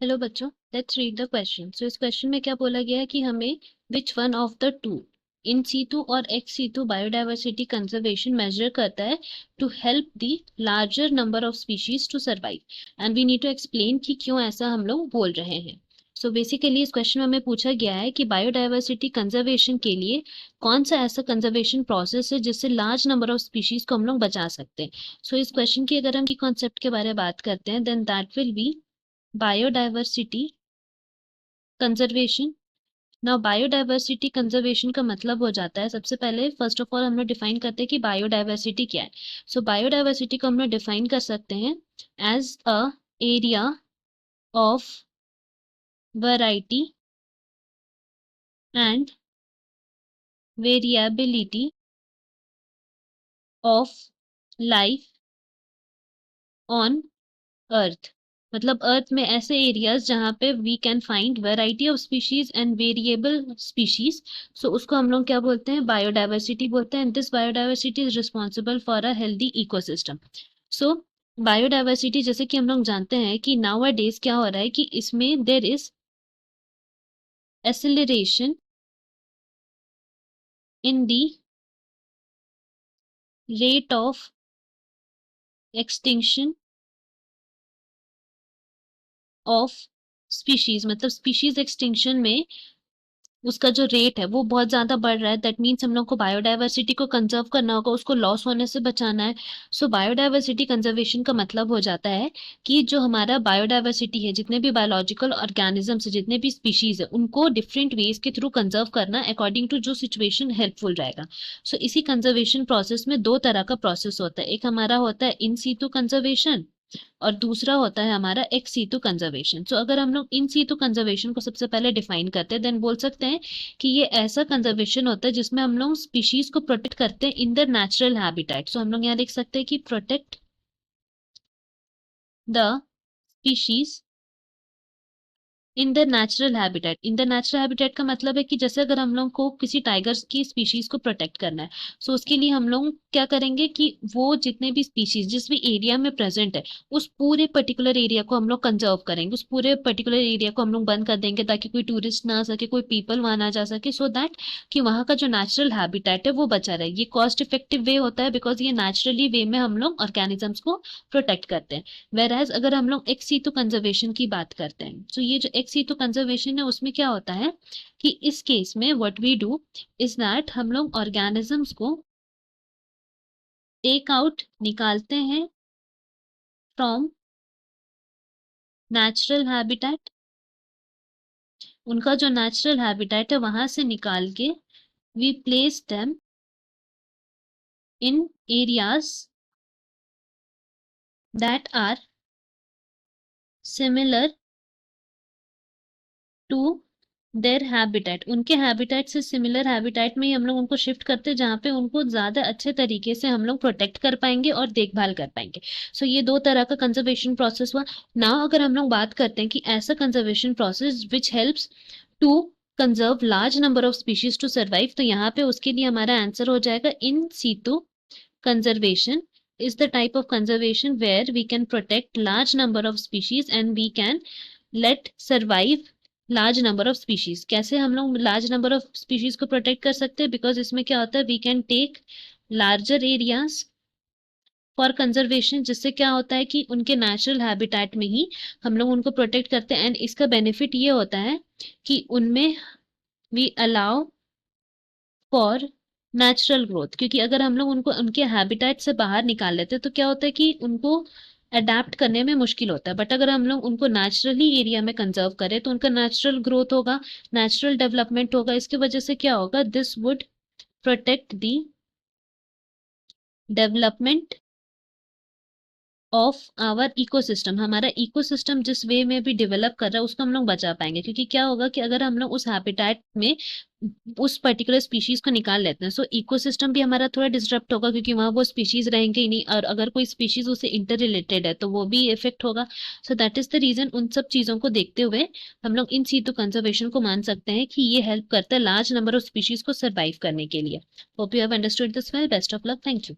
Hello बच्चों, let's read the question. So इस question में क्या बोला गया है कि हमें which one of the two in situ और ex situ biodiversity conservation measure करता है to help the larger number of species to survive and we need to explain कि क्यों ऐसा हम लोग बोल रहे हैं। सो बेसिकली इस क्वेश्चन में हमें पूछा गया है कि बायोडाइवर्सिटी कंजर्वेशन के लिए कौन सा ऐसा कंजर्वेशन प्रोसेस है जिससे लार्ज नंबर ऑफ स्पीशीज को हम लोग बचा सकते हैं। सो इस क्वेश्चन की अगर हम की कॉन्सेप्ट के बारे में बात करते हैं then that will be biodiversity conservation. Now biodiversity conservation का मतलब हो जाता है, सबसे पहले फर्स्ट ऑफ ऑल हम लोग डिफाइन करते हैं कि बायोडाइवर्सिटी क्या है। सो बायोडाइवर्सिटी को हम लोग डिफाइन कर सकते हैं as a area of variety and variability of life on earth. मतलब अर्थ में ऐसे एरियाज जहाँ पे we can find variety of species and variable species. So उसको हम लोग क्या बोलते हैं, बायोडाइवर्सिटी बोलते हैं। This biodiversity is responsible for a healthy ecosystem. So biodiversity जैसे कि हम लोग जानते हैं कि नाउ अ डेज क्या हो रहा है कि इसमें there is acceleration in the rate of extinction of species. मतलब स्पीशीज एक्सटिंक्शन में उसका जो रेट है वो बहुत ज्यादा बढ़ रहा है। दैट मीन्स हम लोग को बायोडाइवर्सिटी को कंजर्व करना होगा, उसको लॉस होने से बचाना है। सो बायोडाइवर्सिटी कंजर्वेशन का मतलब हो जाता है कि जो हमारा बायोडाइवर्सिटी है, जितने भी बायोलॉजिकल ऑर्गेनिजम्स है, जितने भी स्पीशीज है, उनको डिफरेंट वेज के थ्रू कंजर्व करना अकॉर्डिंग टू जो सिचुएशन हेल्पफुल रहेगा। सो इसी कंजर्वेशन प्रोसेस में दो तरह का प्रोसेस होता है। एक हमारा होता है इन सीटू कंजर्वेशन और दूसरा होता है हमारा एक्स सीटू कंजर्वेशन। सो अगर हम लोग इन सीटू कंजर्वेशन को सबसे पहले डिफाइन करते हैं देन बोल सकते हैं कि ये ऐसा कंजर्वेशन होता है जिसमें हम लोग स्पीशीज को प्रोटेक्ट करते हैं इन द नेचुरल हैबिटेट। सो हम लोग यहाँ लिख सकते हैं कि protect the species in the natural habitat. In the natural habitat का मतलब है कि जैसे अगर हम लोग को किसी टाइगर्स की स्पीशीज को प्रोटेक्ट करना है, सो उसके लिए हम लोग क्या करेंगे कि वो जितने भी स्पीशीज जिस भी एरिया में प्रेजेंट है उस पूरे पर्टिकुलर एरिया को हम लोग कंजर्व करेंगे। उस पूरे पर्टिकुलर एरिया को हम लोग बंद कर देंगे ताकि कोई टूरिस्ट ना आ सके, कोई पीपल वहां ना जा सके, सो दैट कि वहां का जो नेचुरल हैबिटेट है वो बचा रहे। ये कॉस्ट इफेक्टिव वे होता है बिकॉज ये नेचुरली वे में हम लोग ऑर्गेनिजम्स को प्रोटेक्ट करते हैं। वेर एज अगर हम लोग एक्स सीटू कंजर्वेशन की बात करते हैं, तो ये जो एक्स सीटू कंजर्वेशन है उसमें क्या होता है कि इस केस में what we do is that हम लोग ऑर्गेनिजम्स को टेक आउट निकालते हैं फ्रॉम नेचुरल हैबिटेट। उनका जो नेचुरल हैबिटेट है वहां से निकाल के we place them in areas that are similar to their habitat. उनके हैबिटेट से सिमिलर हैबिटेट में ही हम लोग उनको शिफ्ट करते हैं जहाँ पे उनको ज्यादा अच्छे तरीके से हम लोग प्रोटेक्ट कर पाएंगे और देखभाल कर पाएंगे। सो ये दो तरह का कंजर्वेशन प्रोसेस हुआ। नाउ अगर हम लोग बात करते हैं कि ऐसा conservation process which helps to conserve large number of species to survive, तो यहाँ पे उसके लिए हमारा आंसर हो जाएगा in situ conservation is the type of conservation where we can protect large number of species and we can let survive large number of species. कैसे हम लोग लार्ज नंबर ऑफ स्पीशीज को प्रोटेक्ट कर सकते हैं, because इसमें क्या होता है we can take larger areas for conservation, जिससे क्या होता है कि उनके नेचुरल हैबिटेट में ही हम लोग उनको प्रोटेक्ट करते हैं। एंड इसका बेनिफिट ये होता है कि उनमें we allow for natural growth, क्योंकि अगर हम लोग उनको उनके हैबिटेट से बाहर निकाल लेते हैं तो क्या होता है कि उनको अडेप्ट करने में मुश्किल होता है। बट अगर हम लोग उनको नेचुरली एरिया में कंजर्व करें तो उनका नेचुरल ग्रोथ होगा, नेचुरल डेवलपमेंट होगा। इसकी वजह से क्या होगा, this would protect the development of our ecosystem. हमारा इकोसिस्टम जिस वे में भी डेवलप कर रहा है उसको हम लोग बचा पाएंगे, क्योंकि क्या होगा कि अगर हम लोग उस हैबिटेट में उस पर्टिकुलर स्पीशीज को निकाल लेते हैं सो इकोसिस्टम भी हमारा थोड़ा डिस्टर्ब होगा, क्योंकि वहां वो स्पीशीज रहेंगे ही नहीं, और अगर कोई स्पीशीज उससे इंटर रिलेटेड है तो वो भी इफेक्ट होगा। So that is the reason. उन सब चीजों को देखते हुए हम लोग इन सीटू कंजर्वेशन को मान सकते हैं कि ये हेल्प करता है लार्ज नंबर ऑफ स्पीशीज को सर्वाइव करने के लिए। Hope you have understood this well. Best of luck. Thank you.